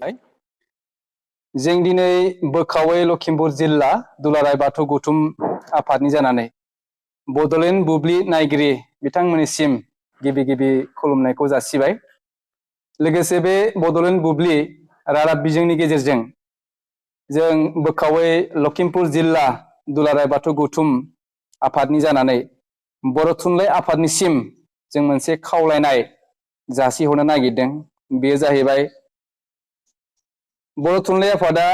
जों दिनै बोखावै लखिमपुर जिल्ला दुलाराय बाथौ गौथुम आफादनि जानानै बड'लेण्ड बुब्लि नायगिरि बिथांमोननिसिम गिबि गिबि खुलुमनायखौ जासिबाय। लोगोसे बे बड'लेण्ड बुब्लि रादाब बिजोंनि गेजेरजों जों बोखावै लखिमपुर जिल्ला दुलाराय बाथौ गौथुम आफादनि जानानै बर' थुनलाइ आफादनिसिम जों मोनसे खावलायनाय जासिहरनो नागिरदों। बेयो जाहैबाय बर' थुनलाइ आफादा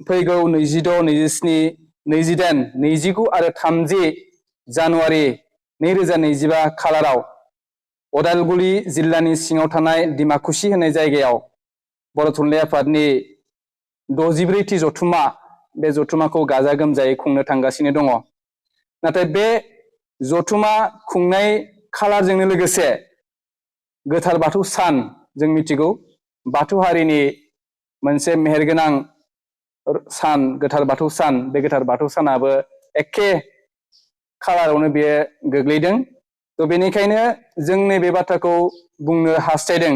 फैगौ 26, 27, 28, 29 आरो 30 जानुवारि 2025 खालाराव उदालगुरि जिल्लानि सिङाव थानाय डिमाकुसि होननाय जायगायाव बर' थुनलाइ आफादनि 64थि जथुम्मा बे जथुम्माखौ गाजा गोमजायै खुंनो थांगासिनो दङ। नाथाय बे जथुम्मा खुंनाय खालारजोंनो लोगोसे गोथार बाथौ सान जों मिथिगौ बाथौ हारिनि मोनसे मेहेरगोनां सान गोथार बाथौ सान। बे गोथार बाथौ सानाबो एखे खालारावनो बेयो गोग्लैदों। तो बेनिखायनो जों नैबे बाथ्राखौ बुंनो हास्थायदों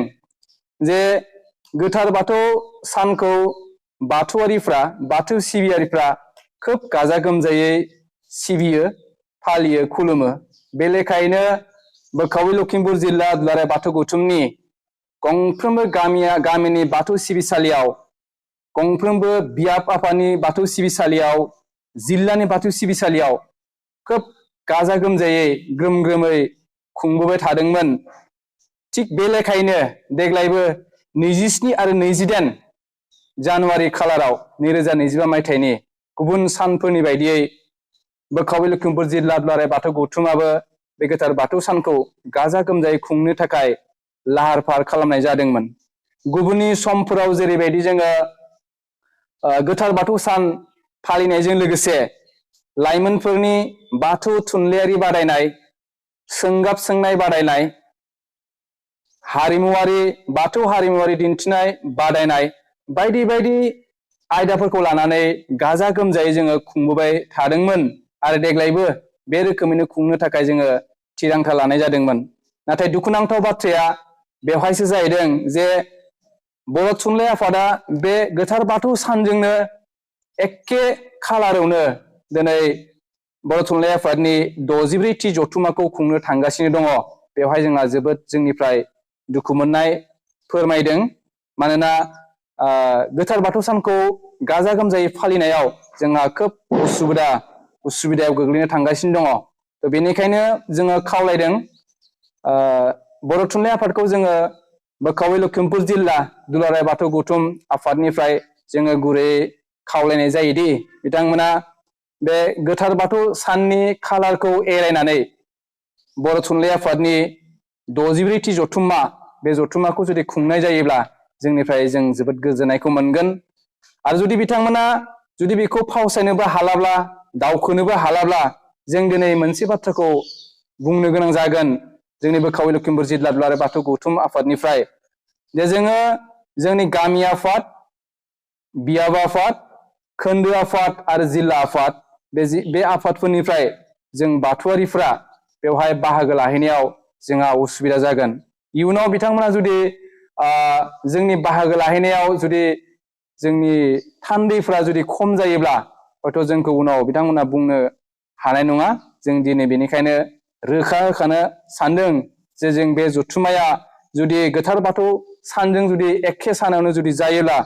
जे गोथार बाथौ सानखौ बाथौआरिफ्रा बाथौ सिबियारिफ्रा खोब गाजा गोमजायै सिबियो, फालियो, खुलुमो। बे लेखायैनो बोखावै लखिमपुर जिल्ला दुलाराय बाथौ गौथुमनि गंफ्रोमबो गामिनि बाथौ सिबिसालियाव, गंफ्रोमबो बियाब आफादनि बाथौ सिबिसालियाव, जिल्लानि बाथौ सिबिसालियाव खोब गाजा गोमजायै ग्रोम ग्रोमै खुंबोबाय थादोंमोन। थिग बे लेखायैनो देग्लायबो 27 आरो 28 जानुवारि खालाराव 2025 मायथाइनि गुबुन सानफोरनि बायदियै बोखावै लखिमपुर जिल्ला दुलाराय बाथौ गौथुमाबो बे गोथार बाथौ सानखौ गाजा गोमजायै खुंनो थाखाय लाहार फाहार खालामनाय जादोंमोन। गुबुननि समफोराव जेरैबायदि जोङो गोथार बाथौ सान फालिनायजों लोगोसे लाइमोनफोरनि बाथौ थुनलाइयारि बादायनाय, सोंगाब सोंनाय बादायनाय, बाथौ हारिमुवारि दिन्थिनाय बादायनाय बायदि बायदि आयदाफोरखौ लानानै गाजा गोमजायै जोङो खुंबोबाय थादोंमोन आरो देग्लायबो बे रोखोमैनो खुंनो थाखाय जोङो थिरांथा लानाय जादोंमोन। नाथाय दुखुनांथाव बाथ्राया बेवहायसो जाहैदों जे बर' थुनलाइ आफादा बे गोथार बाथौ सानजोंनो एखे खालारावनो दिनै बर' थुनलाइ आफादनि 64थि जथुम्माखौ खुंनो थांगासिनो दङ। बेवहाय जोंहा जोबोद जोंनिफ्राय दुखु मोननाय फोरमायदों। मानोना गोथार बाथौ सानखौ गाजा गोमजायै फालिनायाव जोंहा खोब उसुबिदायाव गोग्लैनो थांगासिनो दङ। तो बेनिखायनो जोङो खावलायदों बर' थुनलाइ आफादखौ जोङो बोखावै लखिमपुर जिल्ला दुलाराय बाथौ गौथुम आफादनिफ्राय जोङो गुरैयै खावलायनाय जायोदि बिथांमोना बे गोथार बाथौ साननि खालारखौ एरायनानै बर' थुनलाइ आफादनि 64थि जथुम्मा बे जथुम्माखौ जुदि खुंनाय जायोब्ला जोंनिफ्राय जों जोबोद गोजोननायखौ मोनगोन। आरो जुदि बिथांमोना जुदि बेखौ फावसायनोबो हालाब्ला, दावखोनोबो हालाब्ला, जों दिनै मोनसे बाथ्राखौ बुंनो गोनां जागोन जोंनि बोखावै लखिमपुर जिल्ला दुलाराय बाथौ गौथुम आफादनिफ्राय जे जोङो जोंनि गामि आफाद, बियाब आफाद, खोन्दो आफाद आरो जिल्ला आफाद बे आफादफोरनिफ्राय जों बाथौआरिफ्रा बेवहाय बाहागो लाहैनायाव जोंहा उसुबिदा जागोन। इयुनाव बिथांमोना जुदि जोंनि बाहागो लाहैनायाव जुदि जोंनि थान्दैफ्रा जुदि खम जायोब्ला हयथ' जोंखौ उनाव बिथांमोना बुंनो हानाय नङा। जों दिनै बेनिखायनो रोखा होखानो सानदों जे जों बे जथुम्माया जुदि गोथार बाथौ सानजों जुदि एखे सानावनो जुदि जायोब्ला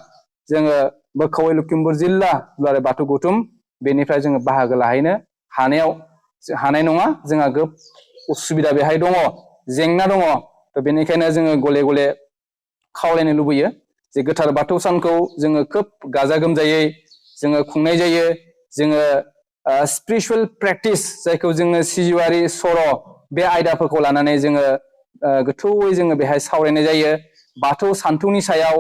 जोङो बोखावै लखिमपुर जिल्ला दुलाराय बाथौ गौथुम बेनिफ्राय जोङो बाहागो लाहैनो हानाय नङा। जोंहा उसुबिदा बेहाय दङ, जेंना दङ। तो बेनिखायनो जोङो गले गले खावलायनो लुबैयो जे गोथार बाथौ सानखौ जोङो खोब गाजा गोमजायै जोङो खुंनाय जायो। जोङो स्पिरिचुवेल प्रेक्टिस जायखौ जोङो सिजौआरि सर' बे आयदाफोरखौ लानानै जोङो गोथौयै जोङो बेहाय सावरायनाय जायो। बाथौ सान्थौनि सायाव,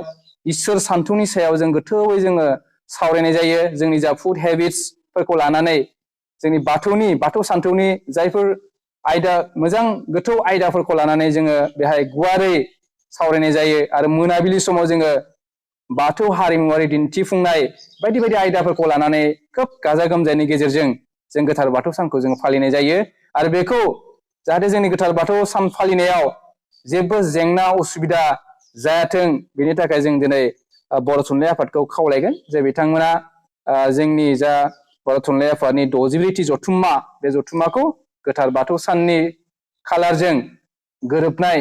इसोर सान्थौनि सायाव जों गोथौयै जोङो सावरायनाय जायो। जोंनि जा फुड हेबिट्सफोरखौ लानानै जोंनि बाथौ सान्थौनि जायफोर आयदा मोजां गोथौ आयदाफोरखौ लानानै जोङो बेहाय गुवारै सावरायनाय जायो। आरो मोनाबिलि समाव जोङो बाथौ हारिमुवारि दिन्थिफुंनाय बायदि बायदि आयदाफोरखौ लानानै खोब गाजा गोमजायनि गेजेरजों जों गोथार बाथौ सानखौ जों फालिनाय जायो। आरो बेखौ जाहाथे जोंनि गोथार बाथौ सान फालिनायाव जेबो जेंना उसुबिदा जायाथों बेनि थाखाय जों दिनै बर' थुनलाइ आफादखौ खावलायगोन जे बिथांमोना जोंनि जा बर' थुनलाइ आफादनि 64थि जथुम्मा बे जथुम्माखौ गोथार बाथौ साननि खालारजों गोरोबनाय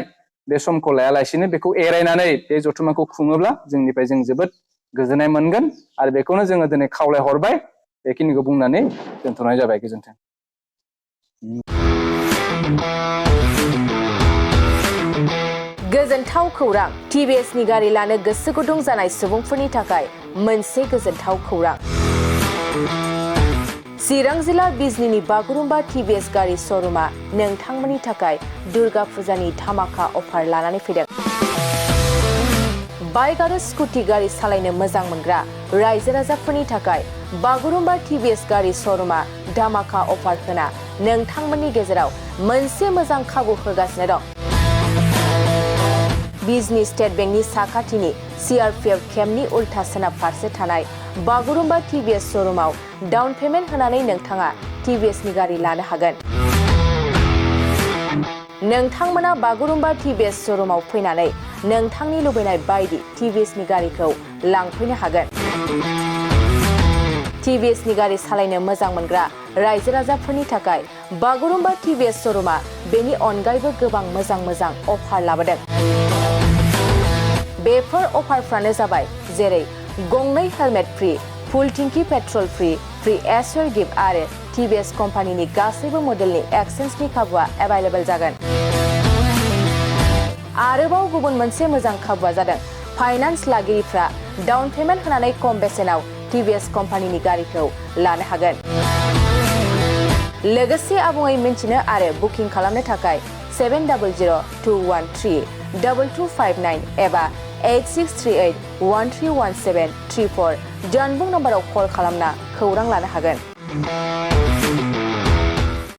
बे समखौ लायालासिनो बेखौ एरायनानै बे जथुम्माखौ खुङोब्ला जोंनिफ्राय जों जोबोद गोजोननाय मोनगोन आरो बेखौनो जोङो दिनै खावलायहरबाय बेखिनिखौ बुंनानै दोनथ'नाय जाबाय गोजोन्थों। गोजोनथाव खौरां TVS नि गारि लानो गोसो गुदुं जानाय सुबुंफोरनि थाखाय मोनसे गोजोनथाव खौरां। चिरां जिल्ला बिजनीनि बागुरुम्बा TVS गारि श'रुमा नोंथांमोननि थाखाय दुर्गा फुजानि धामाका अफार लानानै फैदों। बाइक आरो स्कुटि गारि सालायनो मोजां मोनग्रा रायजो राजाफोरनि थाखाय बागुरुम्बा TVS गारि श'रुमा धामाका अफार होना नोंथांमोननि गेजेराव मोनसे मोजां खाबु होगासिनो दं। बिजनी स्टेट बेंकनि साखाथिनि CRPF केम्पनि उल्था सोनाब फारसे थानाय बागुरुम्बा TVS श'रुमाव डाउन पेमेन्ट होनानै नोंथाङा TVS नि गारि लानो हागोन। नोंथांमोना बागुरुम्बा TVS श'रुमाव फैनानै नोंथांनि लुबैनाय बायदि TVS नि गारिखौ लांफैनो हागोन। TVS नि गारि सालायनो मोजां मोनग्रा रायजो राजाफोरनि थाखाय बागुरुम्बा TVS श'रुमा बेनि अनगायैबो गोबां मोजां अफार लाबोदों। बेफोर अफारफ्रानो जाबाय जेरै गंनै हेलमेट फ्रि, फुल टिंकि पेट्रल फ्रि एसर गिफ्ट आरो TVS कम्पानिनि गासैबो मडेलनि एक्सचेन्जनि खाबुआ एभेलेबल जागोन। आरोबाव गुबुन मोनसे मोजां खाबुआ जादों फाइनान्स लागिरिफ्रा डाउन पेमेन्ट होनानै खम बेसेनाव TVS कम्पानिनि गारिखौ लानो हागोन। लोगोसे आबुङै मिन्थिनो आरो बुकिं खालामनो थाखाय 7002132259 एबा 8638131734 जानबुं नम्बराव कल खालामना खौरां लानो हागोन।